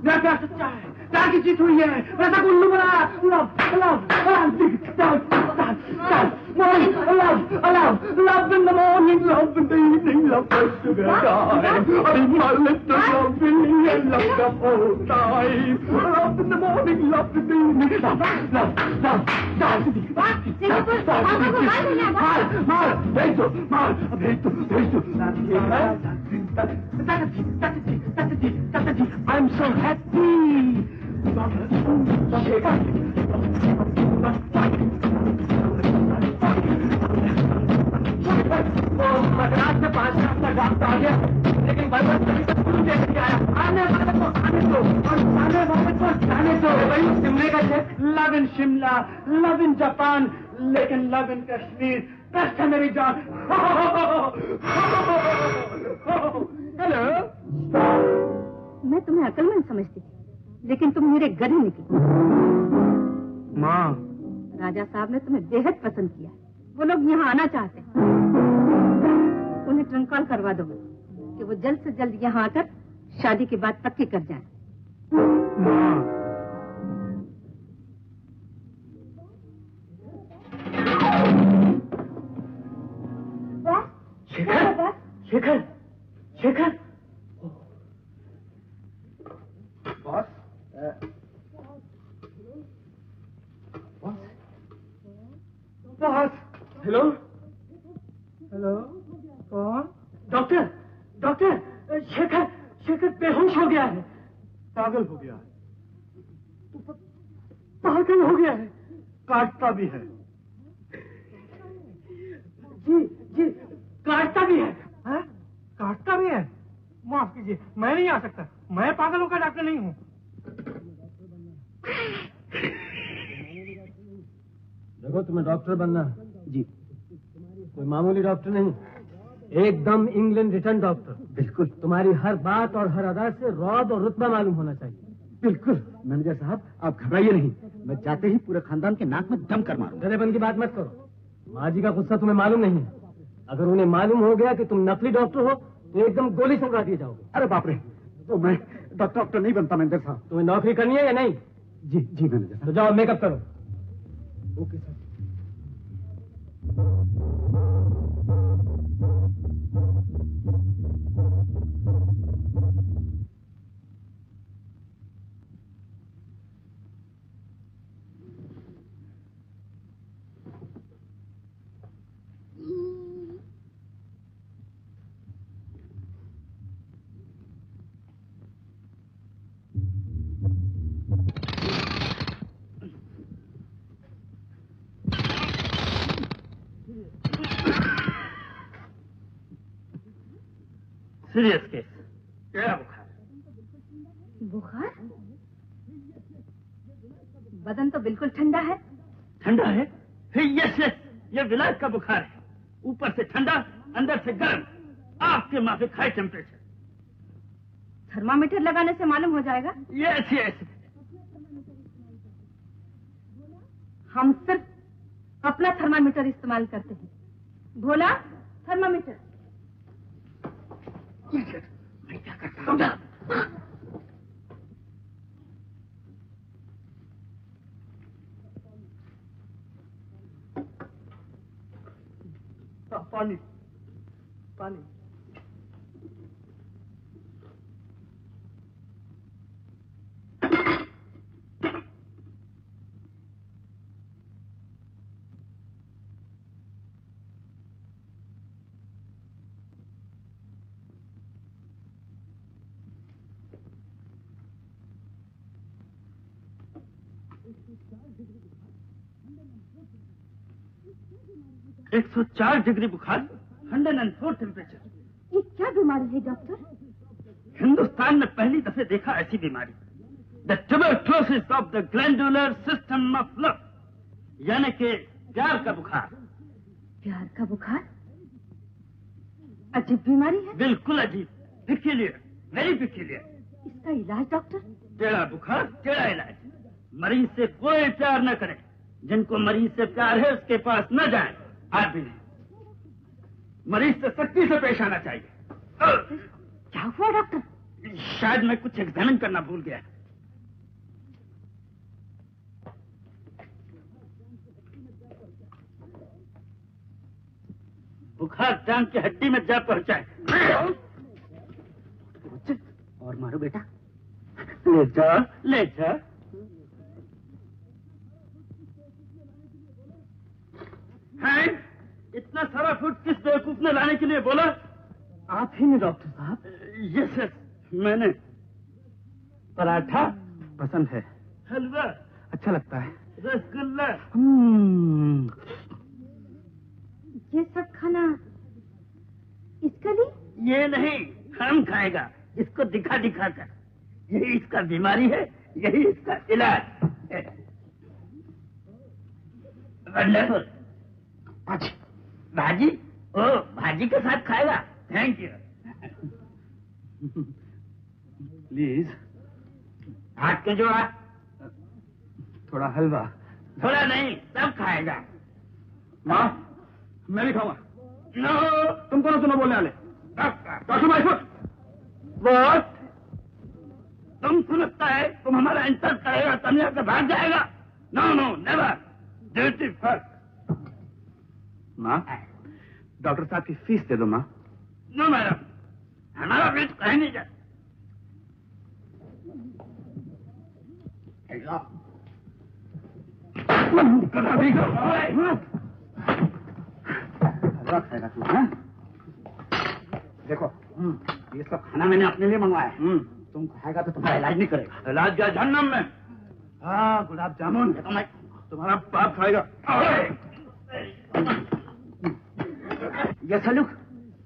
मेरा प्यार सच्चा है, प्यार की जीत हुई है, वैसा उल्लू बना love in the morning, love in the evening, love the sugar time. I my little love and love the whole time. Love in the morning, love in the evening, love. I'm so happy. Madras से 5 साल तक वक्त आ गया, लेकिन बरबस कभी तक शुरू नहीं आया। आने वाले को आने दो और जाने वाले को जाने दो। वही शिमले का check, love in Shimla, love in Japan, लेकिन लव इन कश्मीर कष्ट है मेरी जान। हेलो, मैं तुम्हें अक्लमंद समझती थी, लेकिन तुम मेरे गधे निकले। माँ, राजा साहब ने तुम्हें बेहद पसंद किया, वो लोग यहाँ आना चाहते हैं। उन्हें ट्रंक कॉल करवा दो कि वो जल्द से जल्द यहाँ आकर शादी की बात पक्की कर जाएं। Shekhar, Shekhar, Shekhar. Boss, boss, hello, hello, कौन? डॉक्टर, डॉक्टर, शेखर, शेखर बेहोश हो गया है, पागल हो गया है, पागल हो गया है, काटता भी है। जी, जी, काटता भी है। हाँ? काटता भी है? माफ कीजिए, मैं नहीं आ सकता, मैं पागलों का डॉक्टर नहीं हूँ। देखो, तुम्हें डॉक्टर बनना है। जी। कोई मामूली डॉक्टर नहीं, एकदम इंग्लैंड रिटर्न डॉक्टर। बिल्कुल। तुम्हारी हर बात और हर अदा से रौब और रुतबा मालूम होना चाहिए। बिल्कुल। मैनेजर साहब, आप घबराइए नहीं, मैं जाते ही पूरे खानदान के नाक में दम कर मारूं। डरेपन की बात मत करो, माँ जी का गुस्सा तुम्हें मालूम नहीं है। अगर उन्हें मालूम हो गया कि तुम नकली डॉक्टर हो तो एकदम गोली समझा दिए जाओगे। अरे बाप रे, तो मैं डॉक्टर नहीं बनता मैनेजर साहब। तुम्हें नौकरी करनी है या नहीं? जी जी मैनेजर साहब। तो जाओ मेकअप करो। Okay sir. सीरियस केस, टेढ़ा बुखार। बुखार? बदन तो बिल्कुल ठंडा है। ठंडा है? यस यस, ये विलायत का बुखार है, ऊपर से ठंडा, अंदर से गर्म, आपके माफिक हाई टेम्परेचर। थर्मामीटर लगाने से मालूम हो जाएगा। Yes yes. हम सिर्फ अपना थर्मामीटर इस्तेमाल करते हैं। भोला, थर्मामीटर। मैं क्या करता हूँ? पानी, पानी। ये 104 डिग्री बुखार, 104 टेम्परेचर। क्या बीमारी है डॉक्टर? हिंदुस्तान में पहली दफे देखा ऐसी बीमारी। The tuberculosis of the glandular system of love, यानी कि प्यार का बुखार। प्यार का बुखार? अजीब बीमारी है। बिल्कुल अजीब, पिक्यूलियर, वेरी पिक्यूलियर। इसका इलाज डॉक्टर? टेढ़ा बुखार, टेढ़ा इलाज। मरीज से कोई प्यार न करे, जिनको मरीज से प्यार है उसके पास न जाएं। आप भी नहीं। मरीज से सख्ती से पेश आना चाहिए। क्या हुआ डॉक्टर? शायद मैं कुछ एग्जामिन करना भूल गया। बुखार टांग की हड्डी में जा पहुंचा है। और मारो बेटा। ले जा, ले जा। हैं? इतना सारा फूड किस बेवकूफ ने लाने के लिए बोला? आप ही ने डॉक्टर साहब। यस यस, मैंने। पराठा पसंद है, हलवा अच्छा लगता है। रसगुल्ला। ये सब खाना इसका लिए? ये नहीं, हम खाएगा इसको दिखा दिखा कर। यही इसका बीमारी है, यही इसका इलाज। वंडरफुल। भाजी भाजी? ओ, भाजी के साथ खाएगा। Thank you. प्लीज। हाथ क्यों जोड़ा? थोड़ा हलवा। थोड़ा नहीं, सब खाएगा। माँ, मैं भी खाऊंगा। नो, तुम कौन सुनो बोलने वाले? डॉक्टर भाई What? तुम समझता है तुम हमारा इंसल्ट करेगा तब यहाँ से भाग जाएगा? No no, never. Duty first. माँ, डॉक्टर साहब की फीस दे दो माँ। नो मैडम, हमारा फीस कहीं नहीं जाए। खाएगा तू? हाँ? देखो, ये सब खाना मैंने अपने लिए मंगवाया है। तुम खाएगा तो तुम्हारा इलाज नहीं करेगा। इलाज क्या जहन्नम में? हाँ, गुलाब जामुन तुम्हारा बाप खाएगा। ये सलूक,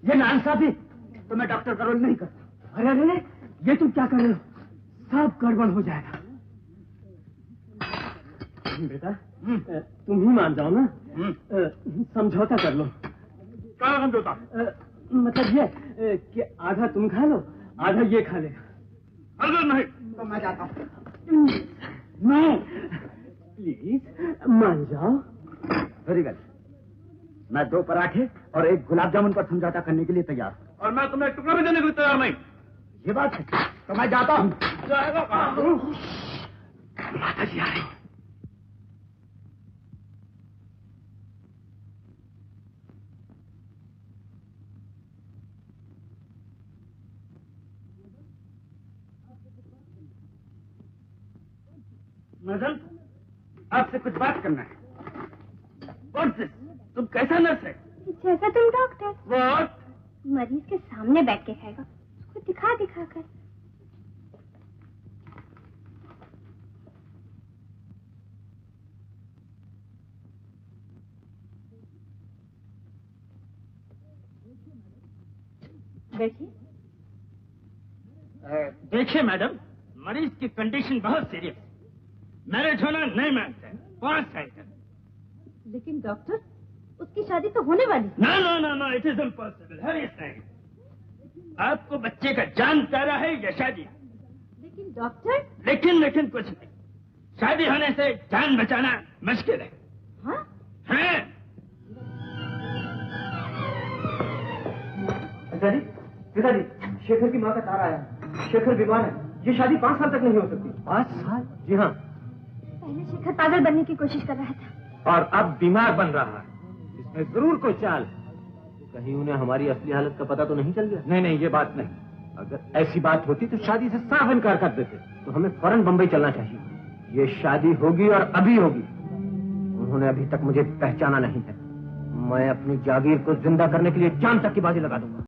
ये नाइंसाफी, तो मैं डॉक्टर का रोल नहीं करता। अरे अरे, ये तुम क्या कर रहे हो? सब गड़बड़ हो जाएगा। बेटा, तुम ही मान जाओ ना। समझौता कर लो। क्या समझौता? मतलब ये कि आधा तुम खा लो, आधा ये खा लेगा। अगर नहीं तो मैं जाता हूँ। नो, प्लीज मान जाओ। Very good. मैं 2 पराठे और 1 गुलाब जामुन पर समझौता करने के लिए तैयार हूँ। और मैं तुम्हें टुकड़ा भी देने के लिए तैयार नहीं। ये बात है, तो मैं जाता हूँ। जाएगा कहाँ? माता जी आ रही। मैडम, आपसे कुछ बात करना है। What's this? तुम कैसा नर्स है? जैसा तुम डॉक्टर। What? मरीज के सामने बैठ के खाएगा, उसको दिखा दिखा कर। बैठिए। देखिए मैडम, मरीज की कंडीशन बहुत सीरियस है। मैरिज होना नहीं मानते। 5 साल तक। लेकिन डॉक्टर, उसकी शादी तो होने वाली है। No no no no, it is impossible. हरी नहीं। आपको बच्चे का जान प्यारा है या शादी? लेकिन डॉक्टर। लेकिन कुछ नहीं। शादी होने से जान बचाना मुश्किल है। हाँ? हैं? पिताजी, शेखर की माँ का तारा आया। शेखर बीमार है, ये शादी 5 साल तक नहीं हो सकती। 5 साल? जी हाँ। पहले शेखर पागल बनने की कोशिश कर रहा था और अब बीमार बन रहा है। इसमें जरूर कोई चाल। कहीं उन्हें हमारी असली हालत का पता तो नहीं चल गया? नहीं, ये बात नहीं। अगर ऐसी बात होती तो शादी से साफ इनकार कर देते। तो हमें फौरन बंबई चलना चाहिए। ये शादी होगी और अभी होगी। उन्होंने अभी तक मुझे पहचाना नहीं है। मैं अपनी जागीर को जिंदा करने के लिए जान तक की बाजी लगा दूंगा।